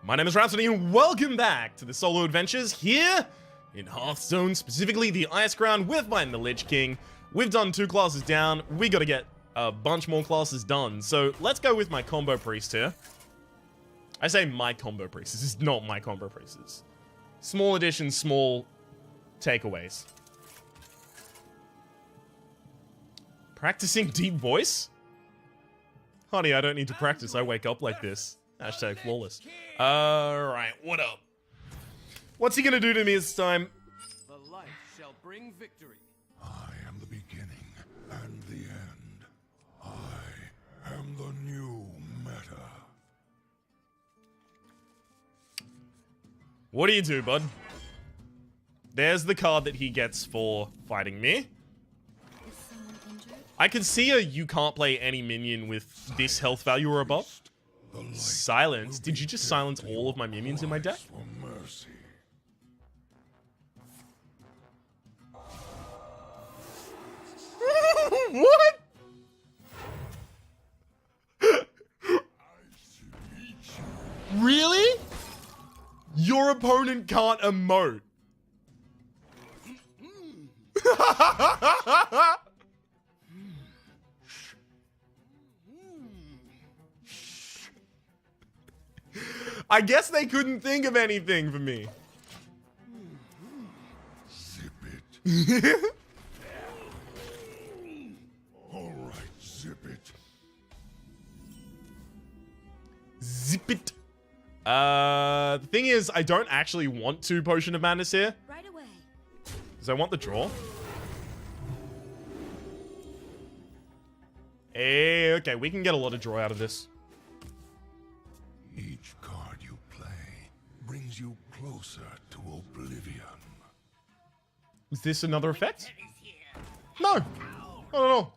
My name is Rhapsody and welcome back to the solo adventures here in Hearthstone, specifically the Ice Crown with mine, the Lich King. We've done 2 classes down, we gotta get a bunch more classes done, so let's go with my combo priest here. I say my combo priest, this is not my combo priest. Small additions, small takeaways. Practicing deep voice? Honey, I don't need to practice, I wake up like this. Hashtag flawless. Alright, what up? What's he gonna do to me this time? The light shall bring victory. I am the beginning and the end. I am the new meta. What do you do, bud? There's the card that he gets for fighting me. I can see you can't play any minion with this health value or above. Silence? Did you just silence all of my minions in my deck? For mercy. What? Really? Your opponent can't emote. I guess they couldn't think of anything for me. Zip it. All right, zip it. Zip it. The thing is, I don't actually want 2 Potion of Madness here. Right away. Because I want the draw. Hey, okay, we can get a lot of draw out of this. Each card you play brings you closer to oblivion. Is this another effect? No, not at all.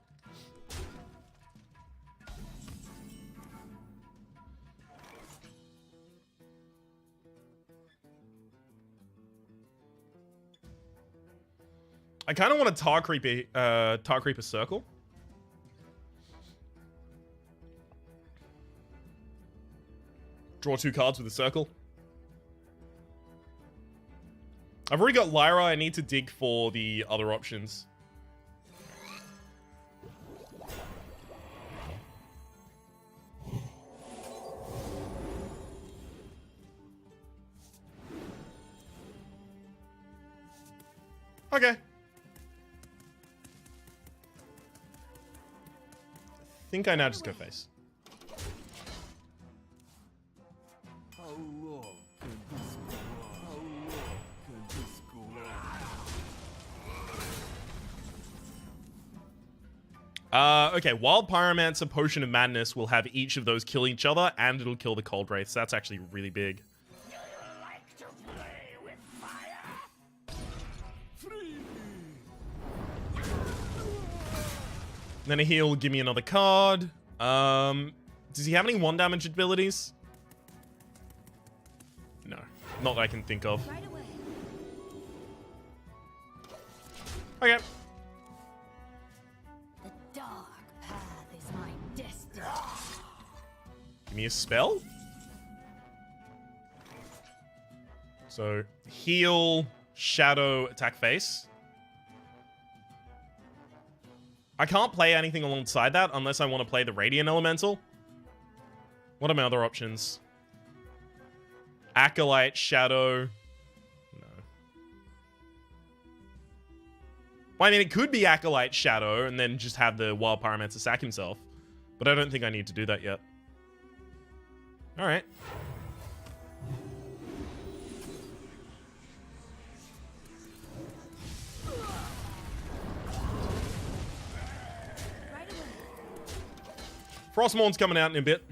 I kind of want to tar creep a circle. Draw 2 cards with a circle. I've already got Lyra. I need to dig for the other options. Okay. I think I now just go face. How long can this go on? How long can this go on? Okay, Wild Pyromancer, Potion of Madness will have each of those kill each other, and it'll kill the Cold Wraiths. That's actually really big. Like to play with fire? Free me. Then he'll give me another card. Does he have any 1 damage abilities? No, not that I can think of. Right away. Okay. The dark path is my destiny. Give me a spell. So, heal, shadow, attack face. I can't play anything alongside that unless I want to play the Radiant Elemental. What are my other options? Acolyte, Shadow. No. Well, I mean, it could be Acolyte, Shadow, and then just have the Wild Pyromancer sack himself. But I don't think I need to do that yet. Alright. Right away. Frostmourn's coming out in a bit.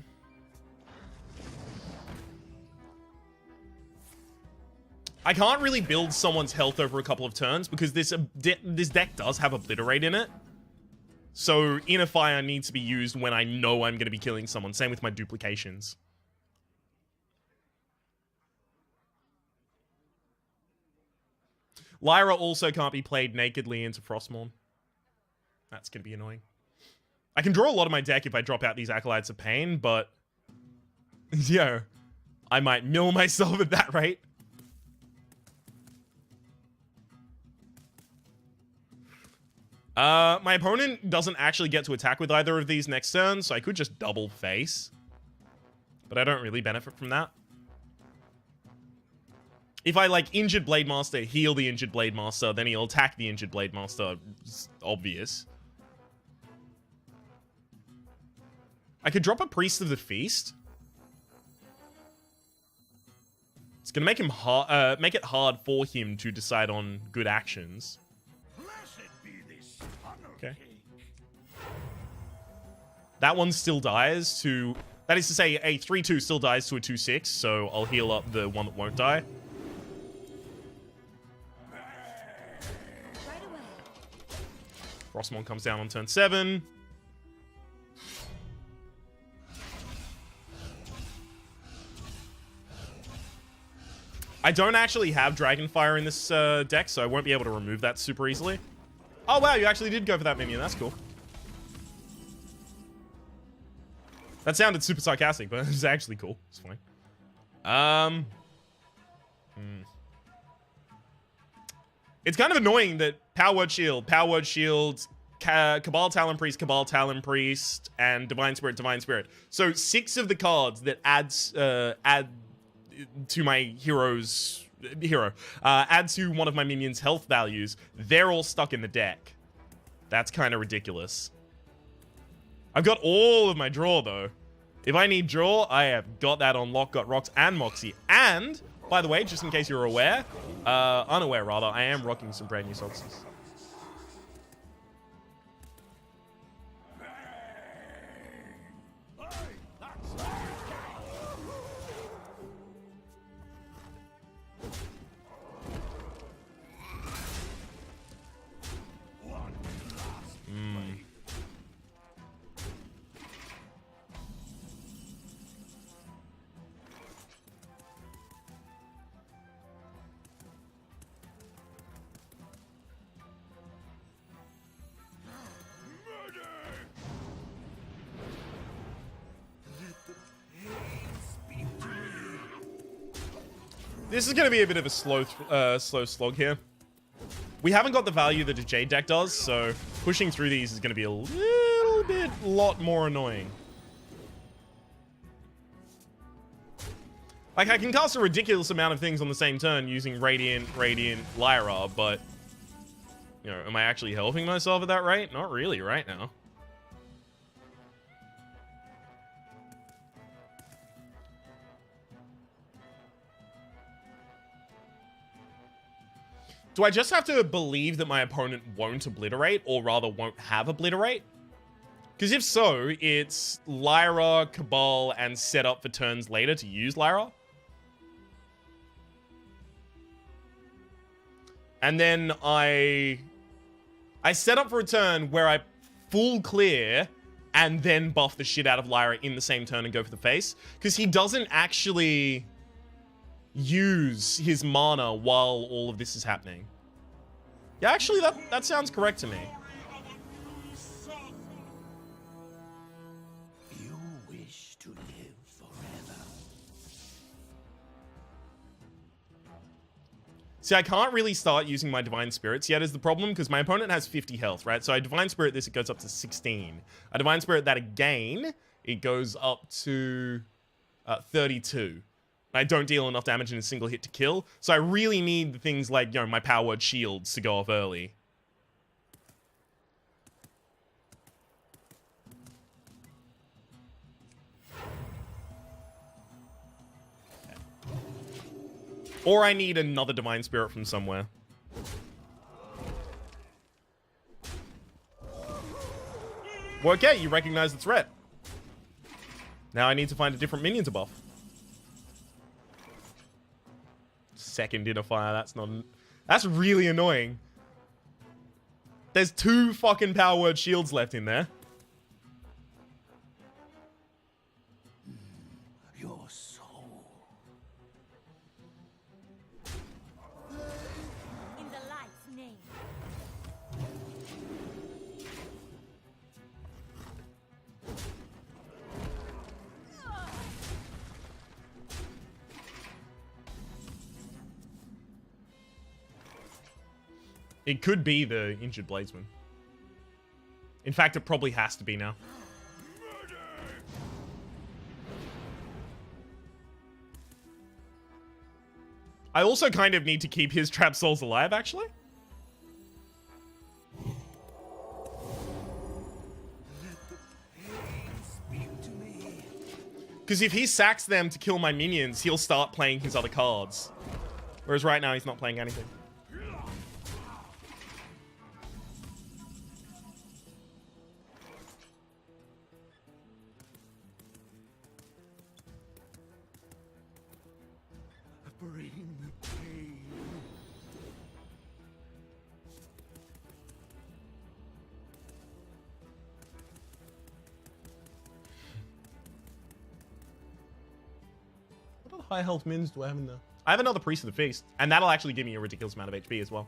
I can't really build someone's health over a couple of turns because this deck does have Obliterate in it. So Inner Fire needs to be used when I know I'm going to be killing someone. Same with my duplications. Lyra also can't be played nakedly into Frostmourne. That's going to be annoying. I can draw a lot of my deck if I drop out these Acolytes of Pain, but... yeah. I might mill myself at that rate. My opponent doesn't actually get to attack with either of these next turns, so I could just double face. But I don't really benefit from that. If I, like, injured Blade Master, heal the injured Blade Master, then he'll attack the injured Blade Master. It's obvious. I could drop a Priest of the Feast. It's gonna make him make it hard for him to decide on good actions. Okay. That one still dies to... That is to say, a 3-2 still dies to a 2-6, so I'll heal up the one that won't die. Frostmon comes down on turn 7. I don't actually have Dragonfire in this deck, so I won't be able to remove that super easily. Oh, wow, you actually did go for that minion. That's cool. That sounded super sarcastic, but it's actually cool. It's fine. It's kind of annoying that Power Word Shield, Cabal Talon Priest, and Divine Spirit. So 6 of the cards that add to my add to one of my minions' health values, they're all stuck in the deck. That's kind of ridiculous. I've got all of my draw, though. If I need draw, I have got that on lock, got Rocks and Moxie. And, by the way, just in case you're unaware rather, I am rocking some brand new socks. This is going to be a bit of a slow slog here. We haven't got the value that a Jade deck does, so pushing through these is going to be a lot more annoying. Like, I can cast a ridiculous amount of things on the same turn using Radiant, Lyra, but, you know, am I actually helping myself at that rate? Not really right now. Do I just have to believe that my opponent won't obliterate, or rather won't have obliterate? Because if so, it's Lyra, Cabal, and set up for turns later to use Lyra. And then I set up for a turn where I full clear and then buff the shit out of Lyra in the same turn and go for the face. Because he doesn't actually use his mana while all of this is happening. Yeah, actually, that sounds correct to me. You wish to live forever. See, I can't really start using my Divine Spirits yet is the problem, because my opponent has 50 health, right? So I Divine Spirit this, it goes up to 16. I Divine Spirit that again, it goes up to 32. I don't deal enough damage in a single hit to kill, so I really need the things like, you know, my Power Word Shields to go off early. Or I need another Divine Spirit from somewhere. Well, okay, you recognize the threat. Now I need to find a different minion to buff. Second inner fire, that's really annoying. There's 2 fucking Power Word Shields left in there. Your soul. In the light's name. It could be the injured bladesman. In fact, it probably has to be now. I also kind of need to keep his trap souls alive, actually. Because if he sacks them to kill my minions, he'll start playing his other cards. Whereas right now, he's not playing anything. Bring the pain. What other high health mins do I have in there? I have another Priest of the Feast, and that'll actually give me a ridiculous amount of HP as well.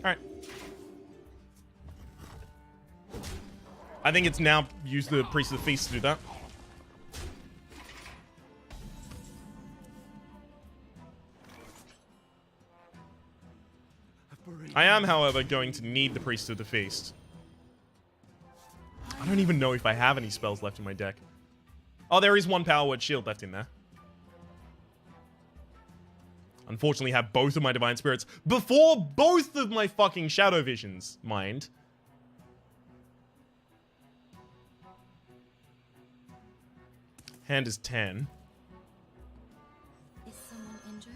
Alright. I think it's now use the Priest of the Feast to do that. I am, however, going to need the Priest of the Feast. I don't even know if I have any spells left in my deck. Oh, there is one Power Word Shield left in there. Unfortunately, have both of my Divine Spirits before both of my fucking Shadow Visions, mind. Hand is 10. Is someone injured?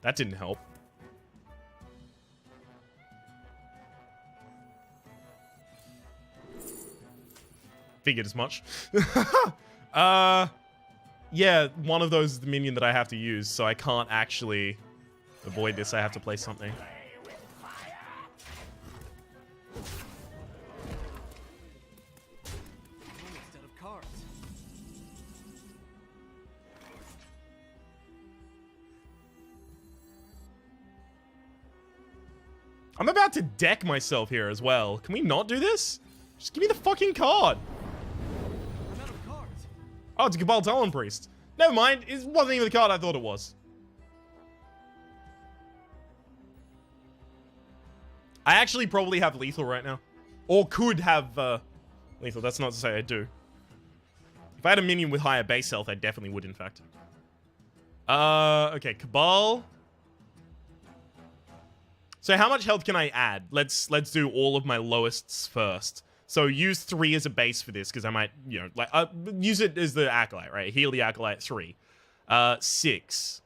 That didn't help. Figured as much. Yeah, one of those is the minion that I have to use, so I can't actually avoid this. I have to play something. Instead of cards. I'm about to deck myself here as well. Can we not do this? Just give me the fucking card. I'm out of cards. Oh, it's a Cabal Talon Priest. Never mind. It wasn't even the card I thought it was. I actually probably have lethal right now. Or could have lethal. That's not to say I do. If I had a minion with higher base health, I definitely would, in fact. Okay, Cabal. So how much health can I add? Let's do all of my lowests first. So use 3 as a base for this, because I might, you know, like use it as the Acolyte, right? Heal the Acolyte 3. 6.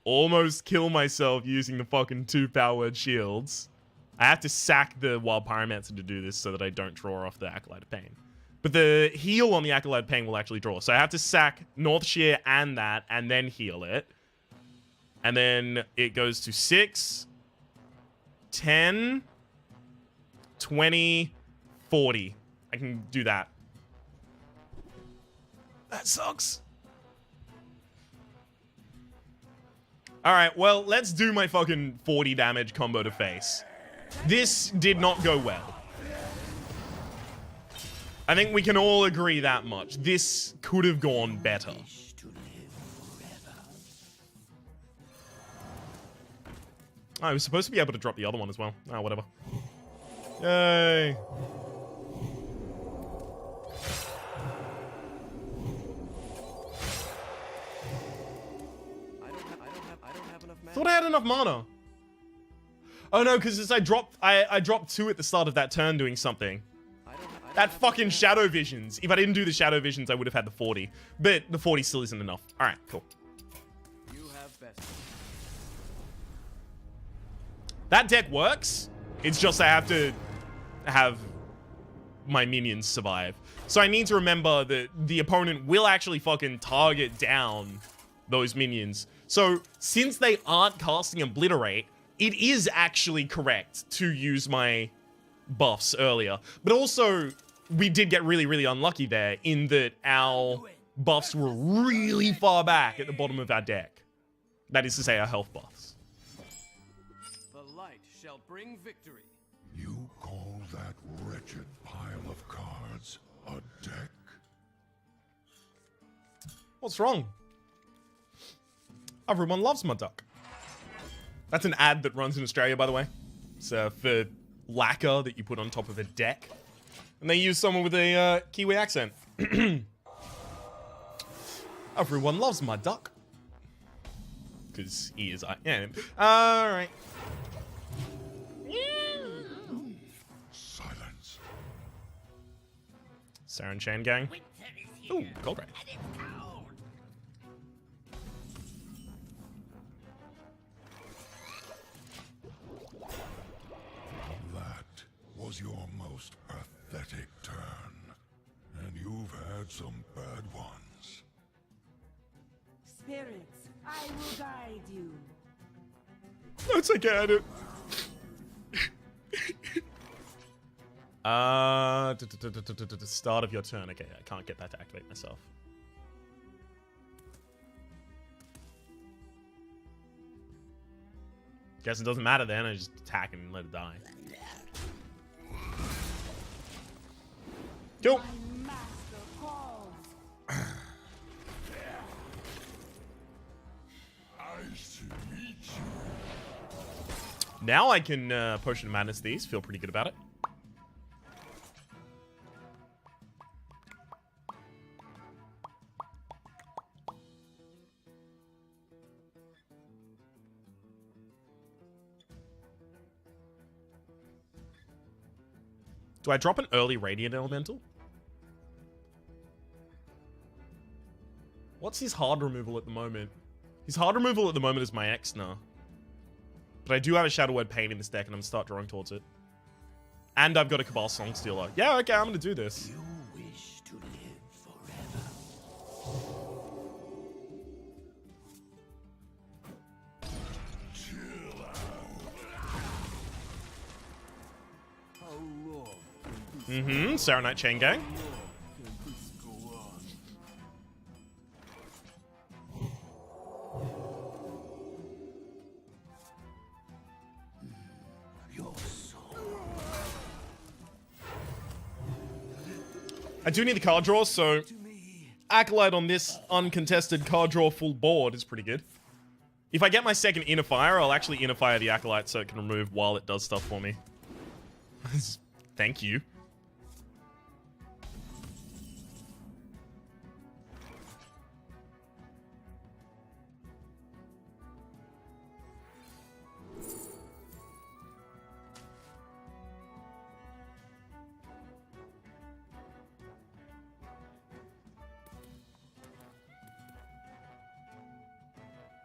Almost kill myself using the fucking 2 Power Word Shields. I have to sack the Wild Pyromancer to do this so that I don't draw off the Acolyte of Pain. But the heal on the Acolyte of Pain will actually draw. So I have to sack North Shear and that, and then heal it. And then it goes to 6, 10, 20, 40. I can do that. That sucks. Alright, well, let's do my fucking 40 damage combo to face. This did not go well. I think we can all agree that much. This could have gone better. I was supposed to be able to drop the other one as well. Oh, whatever. Yay. I don't have enough mana. Thought I had enough mana. Oh no, because I dropped 2 at the start of that turn doing something. That fucking Shadow Visions. If I didn't do the Shadow Visions, I would have had the 40. But the 40 still isn't enough. Alright, cool. You have best. That deck works. It's just I have to have my minions survive. So I need to remember that the opponent will actually fucking target down those minions. So since they aren't casting Obliterate, it is actually correct to use my buffs earlier. But also, we did get really, really unlucky there in that our buffs were really far back at the bottom of our deck. That is to say, our health buffs. The light shall bring victory. You call that wretched pile of cards a deck? What's wrong? Everyone loves my duck. That's an ad that runs in Australia, by the way. It's for lacquer that you put on top of a deck. And they use someone with a Kiwi accent. Everyone loves my duck. Because he is... yeah. Alright. Silence. Saren Chain Gang. Ooh, gold ray. That was your most pathetic turn. And you've had some bad ones. Spirits, I will guide you. No, it's okay, I don't. The start of your turn. Okay, I can't get that to activate myself. Guess it doesn't matter then. I just attack and let it die. Cool. My master calls. Nice to meet you. Now I can Potion of Madness these. Feel pretty good about it. Do I drop an early Radiant Elemental? What's his hard removal at the moment? His hard removal at the moment is my Exner. But I do have a Shadow Word Pain in this deck, and I'm going to start drawing towards it. And I've got a Cabal Song Stealer. Yeah, okay, I'm going to do this. You wish to live forever. Chill out. How long can this, Saronite Chain Gang. how long can this go on? Your soul. I do need the card draw, so To me. Acolyte on this uncontested card draw full board is pretty good. If I get my second Inner Fire, I'll actually Inner Fire the Acolyte so it can remove while it does stuff for me. Thank you.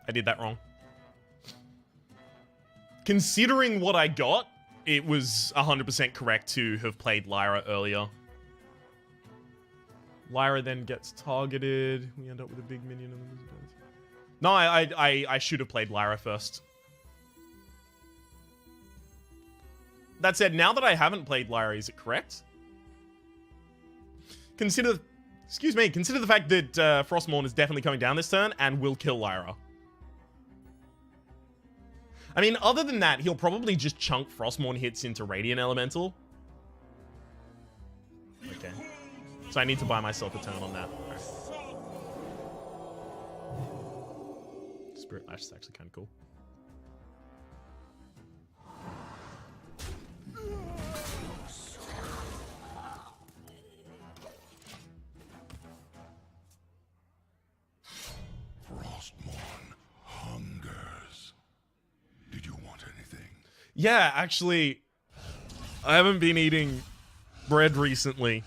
I did that wrong. Considering what I got, it was 100% correct to have played Lyra earlier. Lyra then gets targeted. We end up with a big minion. No, I should have played Lyra first. That said, now that I haven't played Lyra, is it correct? Consider the fact that Frostmourne is definitely coming down this turn and will kill Lyra. I mean, other than that, he'll probably just chunk Frostmourne hits into Radiant Elemental. Okay. So I need to buy myself a turn on that. Right. Spirit Lash is actually kind of cool. Frostmourne hungers. Did you want anything? Yeah, actually, I haven't been eating bread recently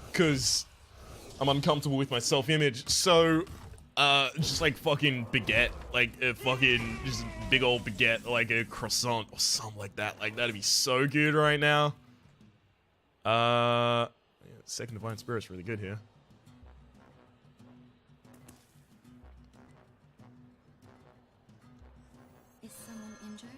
because I'm uncomfortable with my self-image. So, just like fucking baguette, like a fucking just big old baguette, like a croissant or something like that. Like that'd be so good right now. Yeah, Second Divine Spirit's really good here. Is someone injured?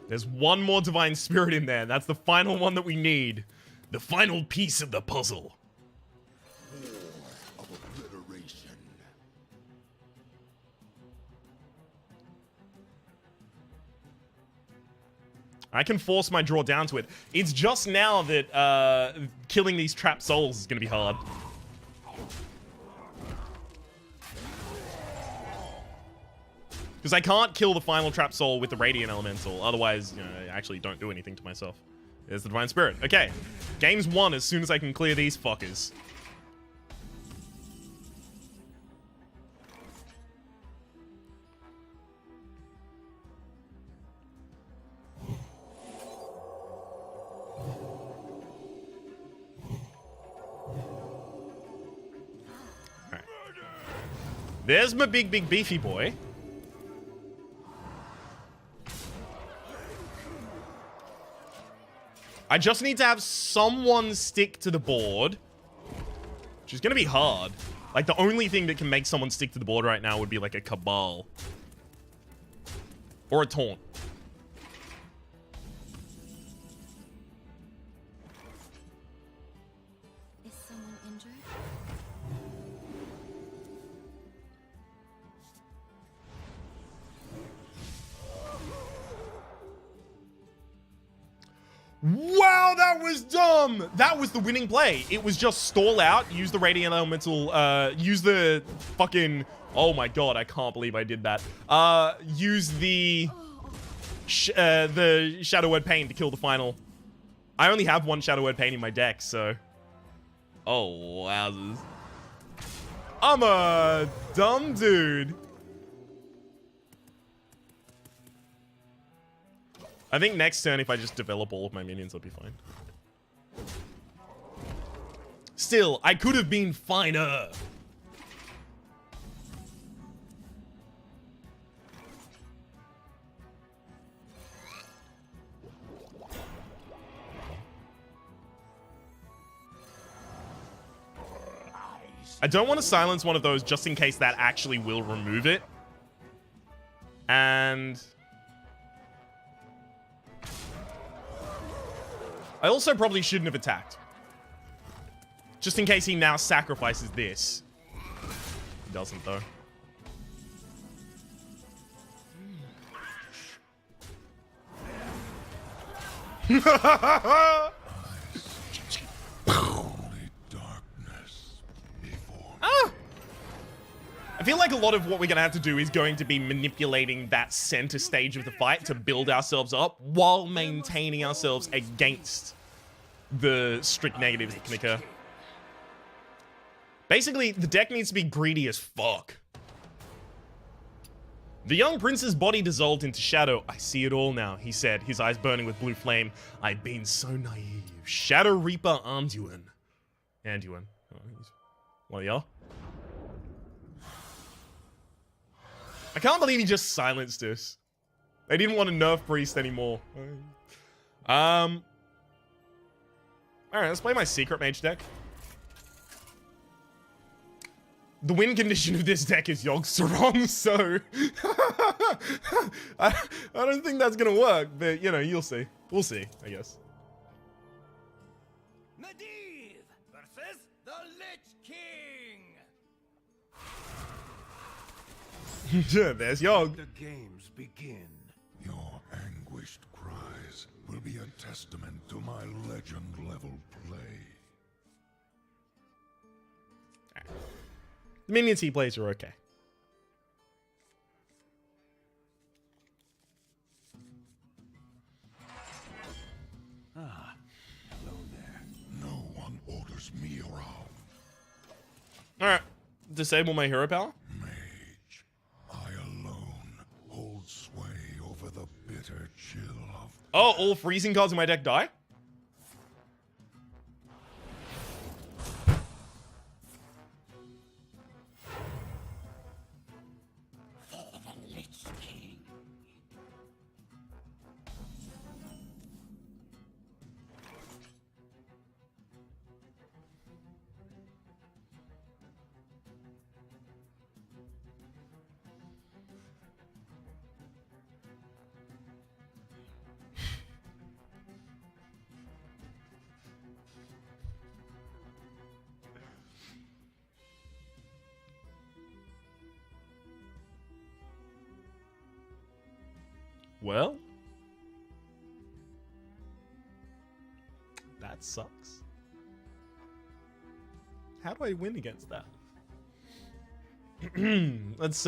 There's one more Divine Spirit in there. That's the final one that we need. The final piece of the puzzle. Of obliteration. I can force my draw down to it. It's just now that killing these trapped souls is going to be hard. Because I can't kill the final trapped soul with the Radiant Elemental. Otherwise, you know, I actually don't do anything to myself. There's the Divine Spirit. Okay. Game's won as soon as I can clear these fuckers. Alright. There's my big beefy boy. I just need to have someone stick to the board, which is going to be hard. Like, the only thing that can make someone stick to the board right now would be, like, a Cabal. Or a Taunt. Is someone injured? Wow, that was dumb! That was the winning play. It was just stall out, use the Radiant Elemental, use the fucking... Oh my god, I can't believe I did that. Use the Shadow Word Pain to kill the final. I only have one Shadow Word Pain in my deck, so... Oh, wowzers. I'm a dumb dude. I think next turn, if I just develop all of my minions, I'll be fine. Still, I could have been finer. I don't want to silence one of those just in case that actually will remove it. And... I also probably shouldn't have attacked. Just in case he now sacrifices this. He doesn't, though. Only darkness before. Ah! I feel like a lot of what we're going to have to do is going to be manipulating that center stage of the fight to build ourselves up while maintaining ourselves against the strict negatives that can occur. Basically, the deck needs to be greedy as fuck. The young prince's body dissolved into shadow. I see it all now, he said, his eyes burning with blue flame. I've been so naive. Shadow Reaper Anduin. Anduin. Oh, what, y'all? I can't believe he just silenced us. They didn't want to nerf Priest anymore. Alright, let's play my Secret Mage deck. The win condition of this deck is Yogg-Saron, so... I don't think that's gonna work, but, you know, you'll see. We'll see, I guess. Medivh versus the Lich King. There's Yogg. The games begin. Your anguished cries will be a testament to my legend-level play. The minions he plays are okay. Ah, hello there. No one orders me around. Alright, disable my hero power. Mage, I alone hold sway over the bitter chill of... Oh, all freezing cards in my deck die? Well, that sucks. How do I win against that? Let's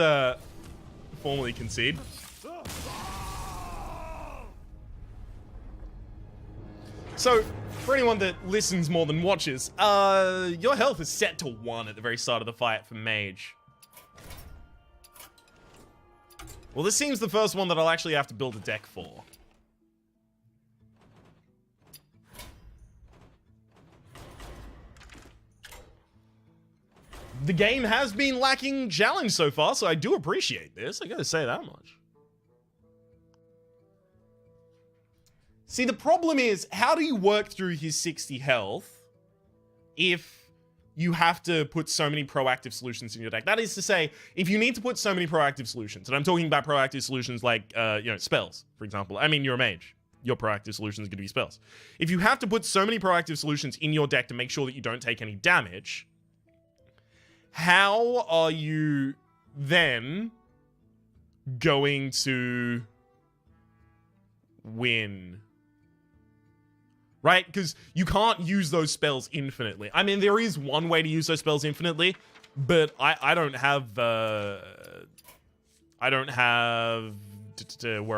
formally concede. So, for anyone that listens more than watches, your health is set to 1 at the very start of the fight for Mage. Well, this seems the first one that I'll actually have to build a deck for. The game has been lacking challenge so far, so I do appreciate this. I gotta say that much. See, the problem is, how do you work through his 60 health if you have to put so many proactive solutions in your deck? That is to say, if you need to put so many proactive solutions, and I'm talking about proactive solutions like, spells, for example. I mean, you're a mage. Your proactive solution is going to be spells. If you have to put so many proactive solutions in your deck to make sure that you don't take any damage, how are you then going to win? Right? Because you can't use those spells infinitely. I mean, there is one way to use those spells infinitely, but I don't have... where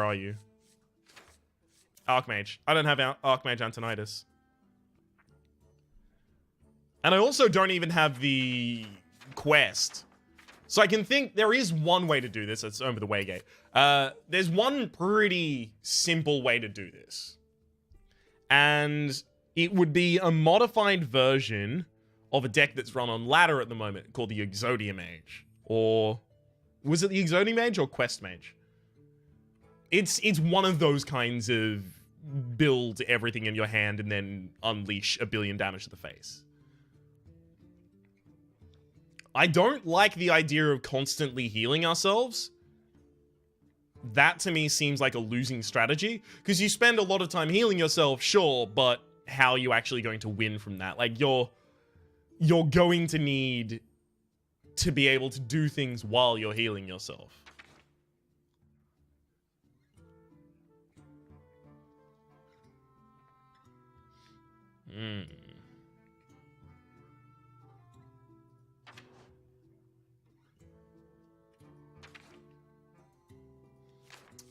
are you? Archmage. I don't have Archmage Antonitis. And I also don't even have the quest. So I can think there is one way to do this. It's over the Waygate. There's one pretty simple way to do this. And it would be a modified version of a deck that's run on ladder at the moment called the Exodia Mage. Or was it the Exodia Mage or Quest Mage? It's one of those kinds of build everything in your hand and then unleash a billion damage to the face. I don't like the idea of constantly healing ourselves. That to me seems like a losing strategy, because you spend a lot of time healing yourself, sure, but how are you actually going to win from that? Like, you're going to need to be able to do things while you're healing yourself.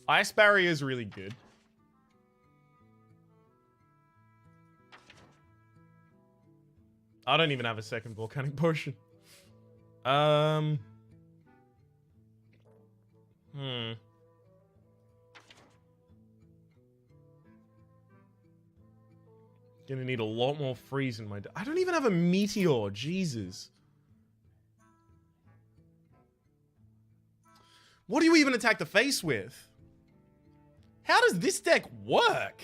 Ice Barrier is really good. I don't even have a second volcanic potion. Gonna need a lot more freeze in my... I don't even have a meteor. Jesus. What do you even attack the face with? How does this deck work?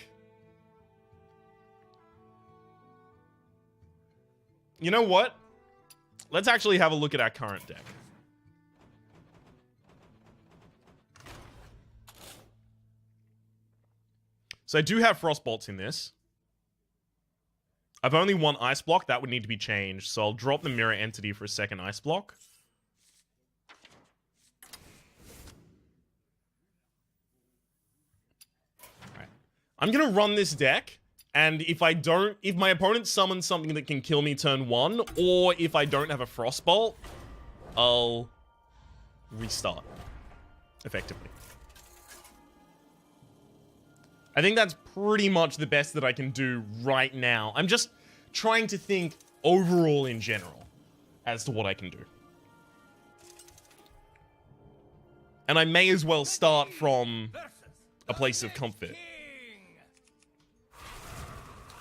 You know what? Let's actually have a look at our current deck. So I do have Frostbolts in this. I've only one Ice Block. That would need to be changed. So I'll drop the Mirror Entity for a second Ice Block. I'm gonna run this deck, and if my opponent summons something that can kill me turn 1, or if I don't have a Frostbolt, I'll restart, effectively. I think that's pretty much the best that I can do right now. I'm just trying to think overall in general as to what I can do. And I may as well start from a place of comfort.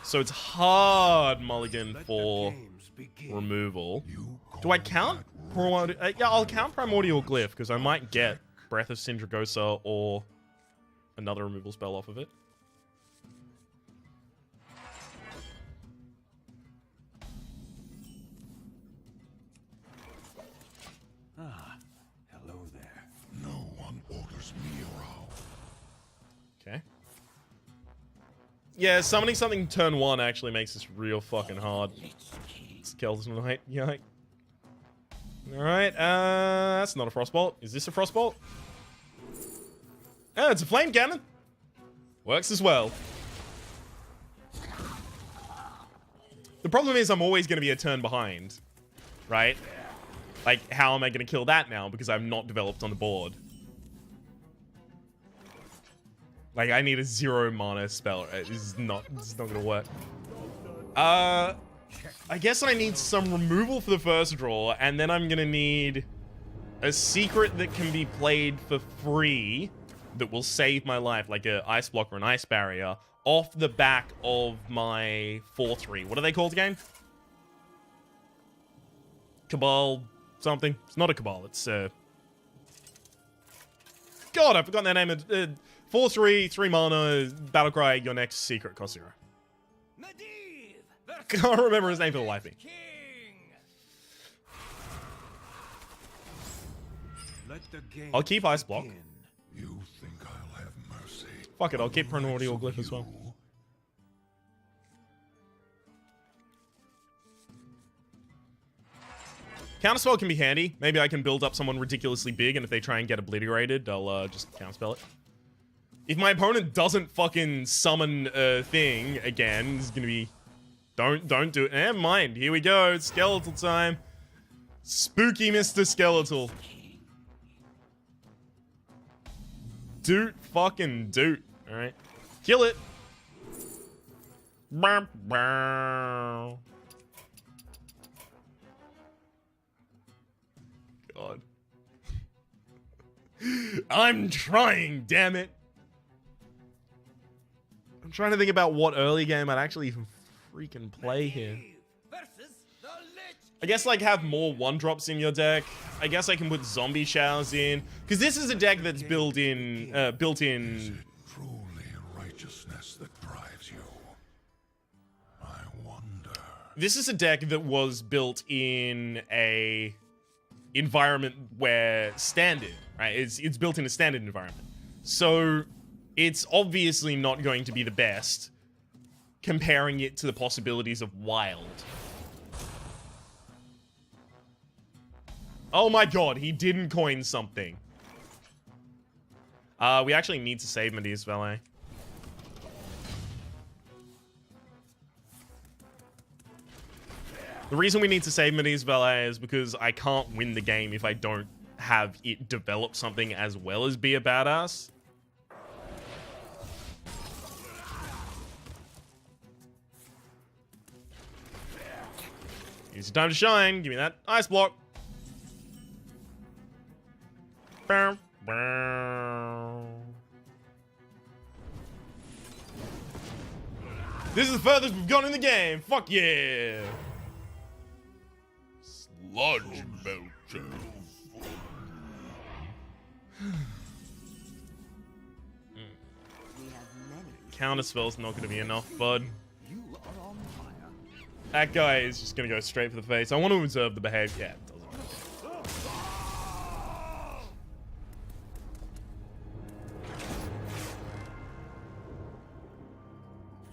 So it's hard mulligan for removal. Do I count? Yeah, I'll count Primordial Glyph, because I might get Breath of Sindragosa or another removal spell off of it. Ah, hello there. No one orders me around. Okay. Yeah, summoning something turn 1 actually makes this real fucking hard. Skeleton Knight, yike. Alright, that's not a Frostbolt. Is this a Frostbolt? Oh, it's a Flame Cannon. Works as well. The problem is I'm always going to be a turn behind, right? Like, how am I going to kill that now? Because I'm not developed on the board. Like, I need a 0 mana spell. This is not going to work. I guess I need some removal for the first draw, and then I'm going to need a secret that can be played for free that will save my life, like an ice block or an ice barrier, off the back of my 4/3. What are they called again? Cabal something. It's not a Cabal. It's God, I've forgotten their name. 4/3, 3 mana, Battlecry, your next secret cost 0. Can't remember his name for the life of me. I'll keep Ice Block. You think I'll have mercy? Fuck it, I'll keep Primordial Glyph as well. Counterspell can be handy. Maybe I can build up someone ridiculously big, and if they try and get obliterated, I'll just counterspell it. If my opponent doesn't fucking summon a thing again, this is gonna be... Don't do it. Never mind. Here we go. It's Skeletal time. Spooky Mr. Skeletal. Doot fucking doot. Alright. Kill it. Bow, bow. God. I'm trying, damn it. I'm trying to think about what early game I'd actually even freaking play here. I guess, like, have more 1-drops in your deck. I guess I can put zombie showers in, because this is a deck that's built in. Is it truly righteousness that drives you? I wonder. This is a deck that was built in a environment where standard, right? It's built in a standard environment, so it's obviously not going to be the best. Comparing it to the possibilities of wild. Oh my god, he didn't coin something. We actually need to save Medea's Valet. The reason we need to save Medea's Valet is because I can't win the game if I don't have it develop something as well as be a badass. Use your time to shine. Give me that ice block. Bow, bow. This is the furthest we've gone in the game. Fuck yeah. Sludge belcher. Counterspell's not going to be enough, bud. That guy is just going to go straight for the face. I want to observe the behavior. Yeah, it doesn't.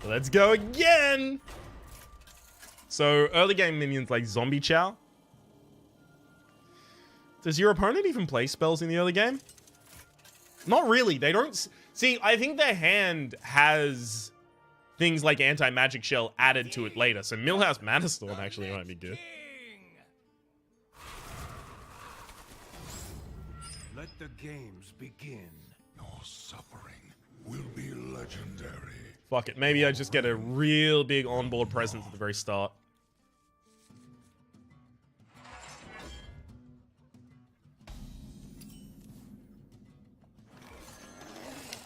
Let's go again! So, early game minions like Zombie Chow. Does your opponent even play spells in the early game? Not really. They don't... See, I think their hand has things like Anti-Magic Shell added to it later. So Millhouse Manastorm actually might be good. Let the games begin. Your suffering will be legendary. Fuck it. Maybe I just get a real big onboard presence at the very start.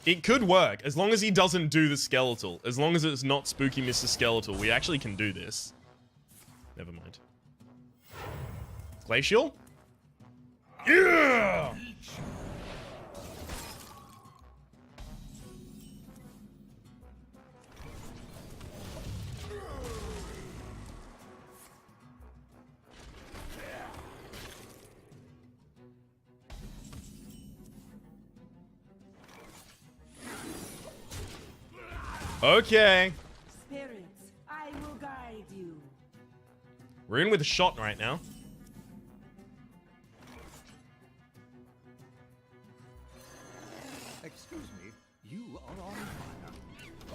It could work, as long as he doesn't do the skeletal. As long as it's not Spooky Mr. Skeletal, we actually can do this. Never mind. Glacial? Yeah! Okay. Spirits, I will guide you. We're in with a shot right now. Excuse me, you are on fire.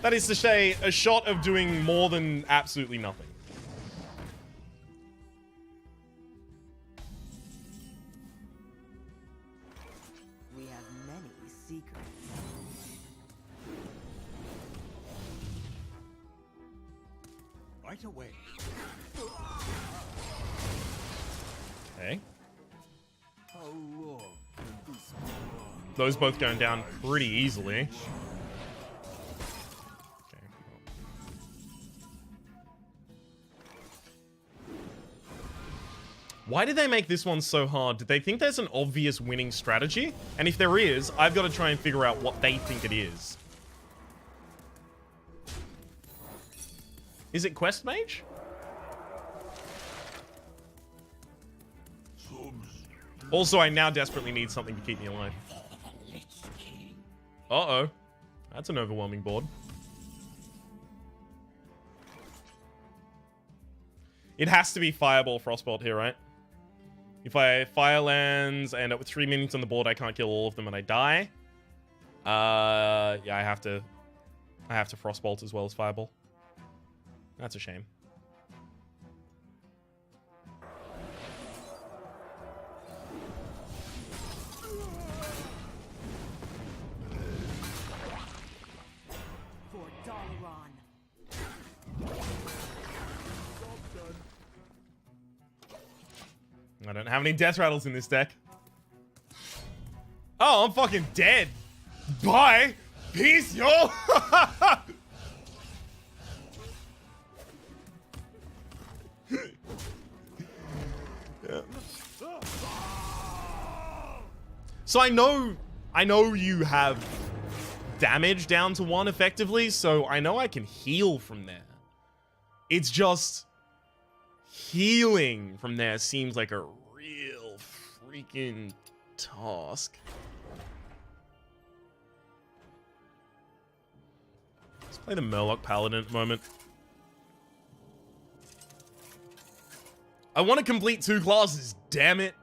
That is to say, a shot of doing more than absolutely nothing. We have many secrets. Right away. Okay. How long can this go on? Those both going down pretty easily. Okay. Why did they make this one so hard? Did they think there's an obvious winning strategy? And if there is, I've got to try and figure out what they think it is. Is it Quest Mage? Also, I now desperately need something to keep me alive. Uh-oh. That's an overwhelming board. It has to be Fireball Frostbolt here, right? If I fire lands and with 3 minions on the board, I can't kill all of them and I die. Yeah, I have to Frostbolt as well as Fireball. That's a shame. For Dalaran. I don't have any death rattles in this deck. Oh, I'm fucking dead. Bye. Peace, yo. Yeah. So I know you have damage down to 1 effectively, so I know I can heal from there. It's just healing from there seems like a real freaking task. Let's play the Murloc Paladin at the moment. I want to complete 2 classes, damn it.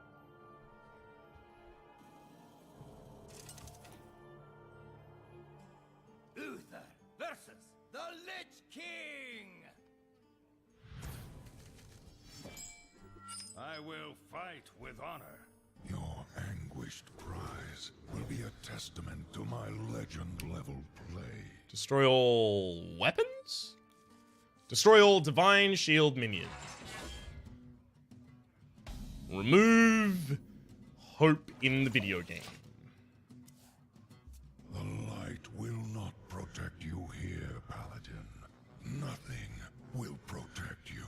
Uther versus the Lich King! I will fight with honor. Your anguished cries will be a testament to my legend-level play. Destroy all weapons? Destroy all divine shield minions. Remove hope in the video game. The light will not protect you here, Paladin. Nothing will protect you.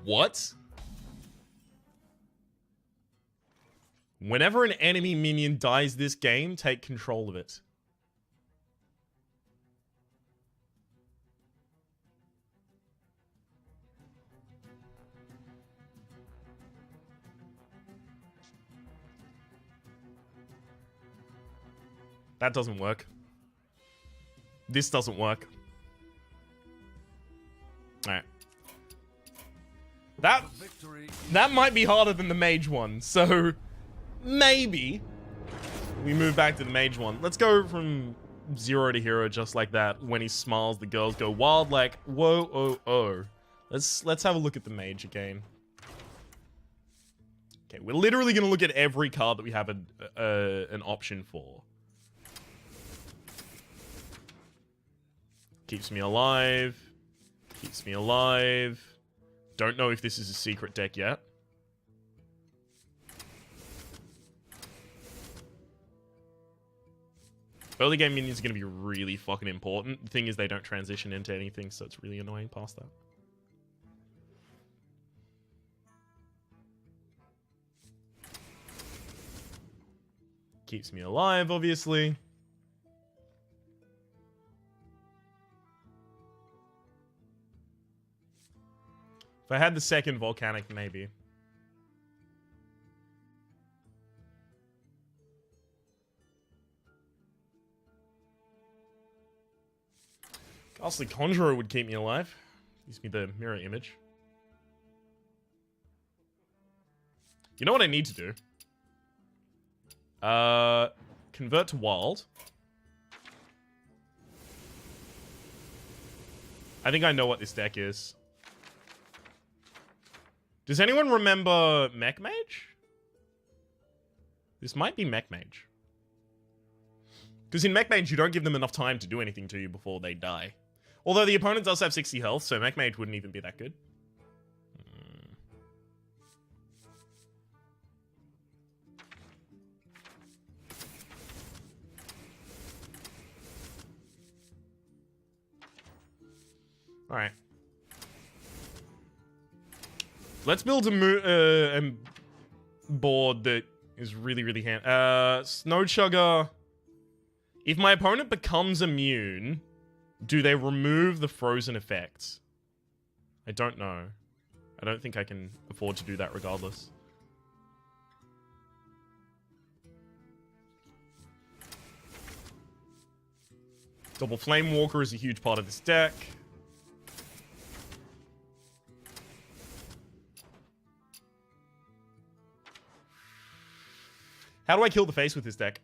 What? Whenever an enemy minion dies this game, take control of it. That doesn't work. This doesn't work. Alright. That might be harder than the mage one, so maybe we move back to the mage one. Let's go from 0 to hero just like that. When he smiles, the girls go wild like, whoa, oh, oh. Let's have a look at the mage again. Okay, we're literally going to look at every card that we have an option for. Keeps me alive. Keeps me alive. Don't know if this is a secret deck yet. Early game minions are going to be really fucking important. The thing is they don't transition into anything, so it's really annoying past that. Keeps me alive, obviously. If I had the second volcanic, maybe. Ghastly Conjurer would keep me alive. Gives me the mirror image. You know what I need to do? Convert to wild. I think I know what this deck is. Does anyone remember Mech Mage? This might be Mech Mage. Because in Mech Mage, you don't give them enough time to do anything to you before they die. Although the opponent does have 60 health, so Mech Mage wouldn't even be that good. Alright. Let's build a board that is really, really Snow Chugger. If my opponent becomes immune, do they remove the frozen effects? I don't know. I don't think I can afford to do that regardless. Double Flame Walker is a huge part of this deck. How do I kill the face with this deck?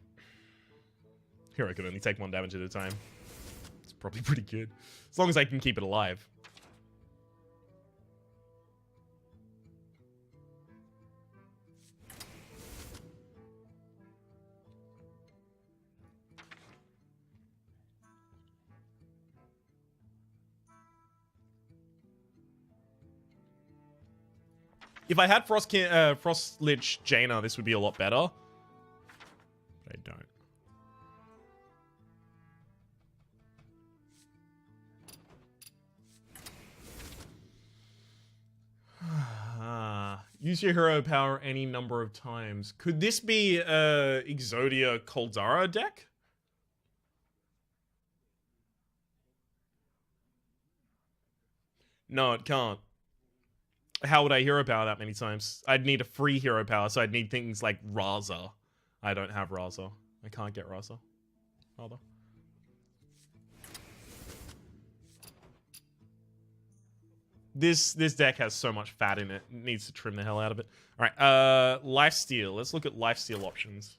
Here I can only take 1 damage at a time. It's probably pretty good. As long as I can keep it alive. If I had Frost Lich Jaina, this would be a lot better. But I don't. Use your hero power any number of times. Could this be a Exodia Caldara deck? No, it can't. How would I hero power that many times? I'd need a free hero power, so I'd need things like Raza. I don't have Raza. I can't get Raza. Rather. This deck has so much fat in it. It needs to trim the hell out of it. Alright, lifesteal. Let's look at lifesteal options.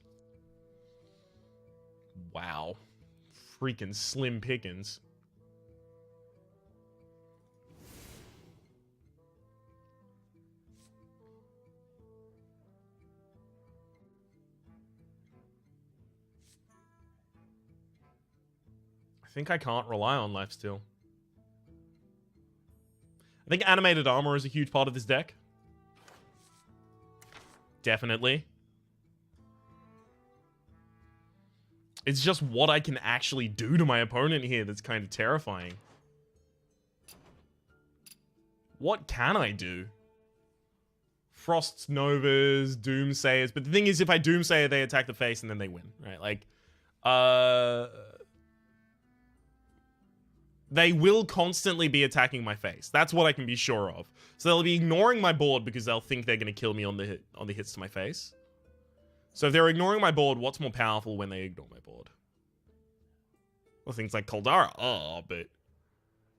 Wow. Freaking slim pickings. I think I can't rely on lifesteal. I think animated armor is a huge part of this deck. Definitely. It's just what I can actually do to my opponent here that's kind of terrifying. What can I do? Frosts, Novas, Doomsayers. But the thing is, if I Doomsayer, they attack the face and then they win, right? Like, they will constantly be attacking my face. That's what I can be sure of. So they'll be ignoring my board because they'll think they're going to kill me on the hits to my face. So if they're ignoring my board, what's more powerful when they ignore my board? Well, things like Caldara are, but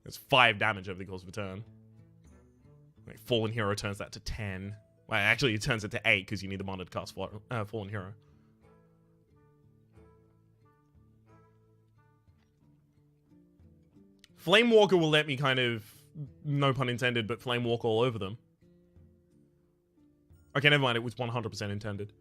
it's 5 damage over the course of a turn. Like, Fallen Hero turns that to 10. Well, actually, it turns it to 8 because you need the mana to cast Fallen Hero. Flame Walker will let me kind of, no pun intended, but Flame Walk all over them. Okay, never mind. It was 100% intended.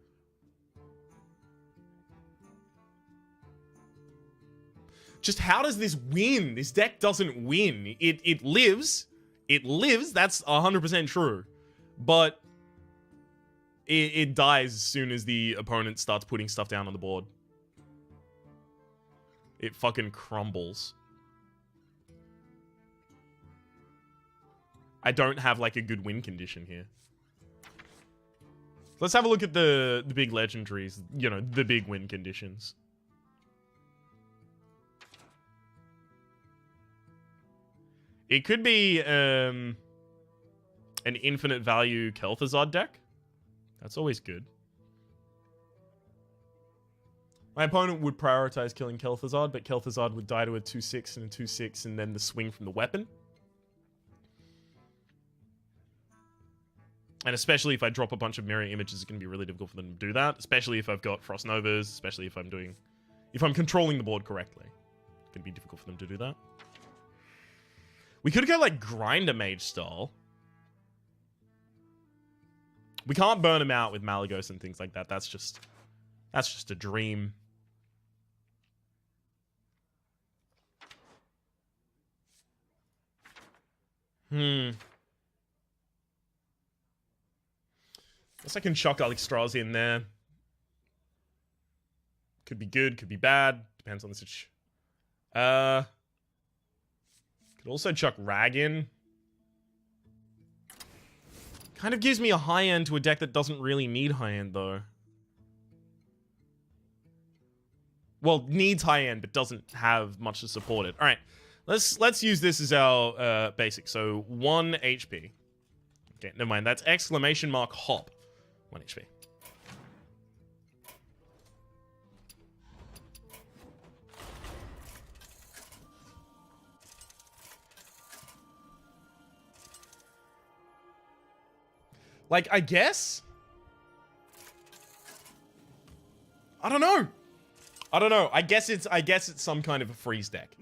Just how does this win? This deck doesn't win. It lives. It lives. That's 100% true. But it dies as soon as the opponent starts putting stuff down on the board. It fucking crumbles. I don't have, like, a good win condition here. Let's have a look at the big legendaries. You know, the big win conditions. It could be an infinite value Kel'Thuzad deck. That's always good. My opponent would prioritize killing Kel'Thuzad, but Kel'Thuzad would die to a 2/6 and a 2/6 and then the swing from the weapon. And especially if I drop a bunch of mirror images, it's going to be really difficult for them to do that. Especially if I've got Frost Novas, especially if I'm controlling the board correctly. It's going to be difficult for them to do that. We could go like Grinder Mage style. We can't burn him out with Malagos and things like that. That's just a dream. Guess I can chuck Alexstrasza in there. Could be good, could be bad. Depends on the situation. Could also chuck Rag in. Kind of gives me a high end to a deck that doesn't really need high end though. Well, needs high end but doesn't have much to support it. All right, let's use this as our basic. So 1 HP. Okay, never mind. That's exclamation mark hop. 1 HP. Like, I guess? I don't know. I guess it's some kind of a freeze deck.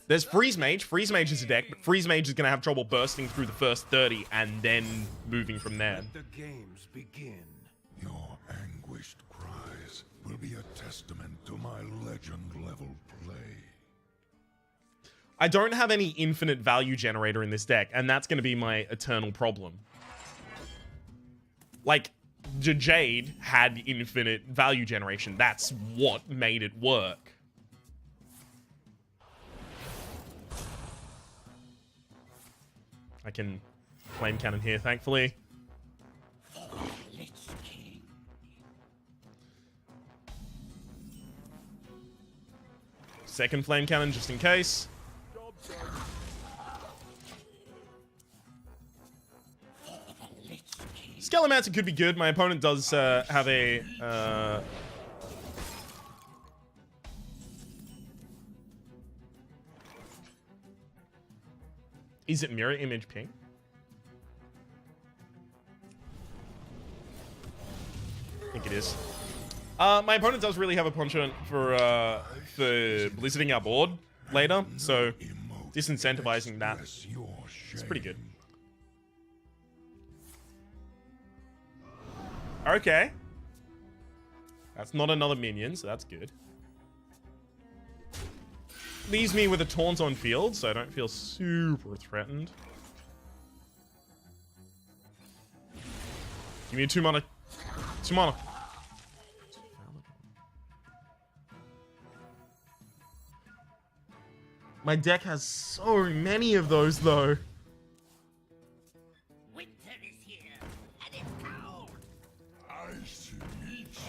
There's Freeze Mage. Freeze Mage is a deck, but Freeze Mage is going to have trouble bursting through the first 30 and then moving from there. Let the games begin. Your anguished cries will be a testament to my legend-level play. I don't have any infinite value generator in this deck, and that's going to be my eternal problem. Like, Jade had infinite value generation. That's what made it work. I can Flame Cannon here, thankfully. Lich King. Second Flame Cannon, just in case. Skelemancer could be good. My opponent does have a... Is it Mirror Image Ping? I think it is. My opponent does really have a penchant for blizzarding our board later, so disincentivizing that is pretty good. Okay. That's not another minion, so that's good. Leaves me with a taunt on field, so I don't feel super threatened. Give me a 2 mana. 2 mana. My deck has so many of those, though. Winter is here, and it's cold. Ice eats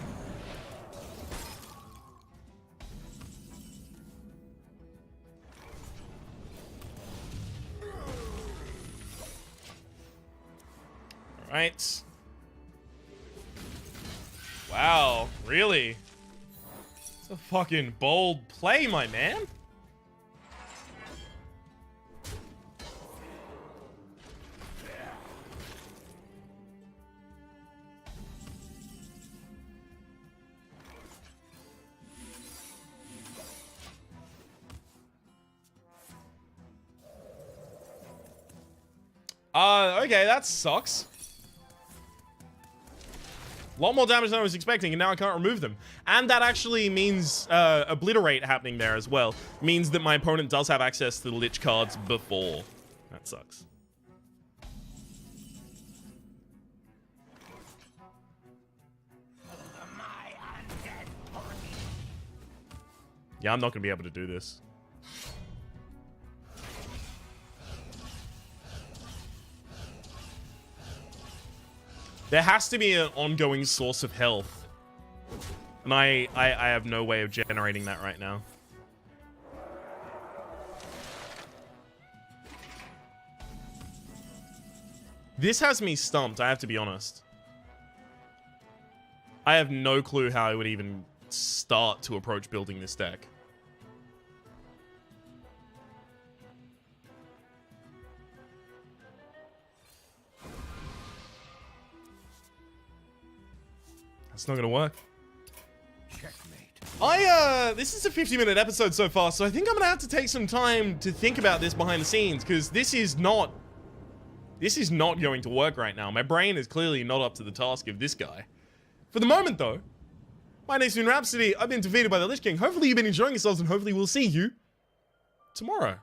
Alright. Wow, really? It's a fucking bold play, my man. Okay, that sucks. A lot more damage than I was expecting, and now I can't remove them. And that actually means Obliterate happening there as well. Means that my opponent does have access to the Lich cards before. That sucks. Yeah, I'm not going to be able to do this. There has to be an ongoing source of health. And I have no way of generating that right now. This has me stumped, I have to be honest. I have no clue how I would even start to approach building this deck. It's not gonna work. Checkmate. This is a 50-minute episode so far, so I think I'm gonna have to take some time to think about this behind the scenes, because this is not going to work right now. My brain is clearly not up to the task of this guy. For the moment, though, my name's been Rhapsody. I've been defeated by the Lich King. Hopefully you've been enjoying yourselves, and hopefully we'll see you tomorrow.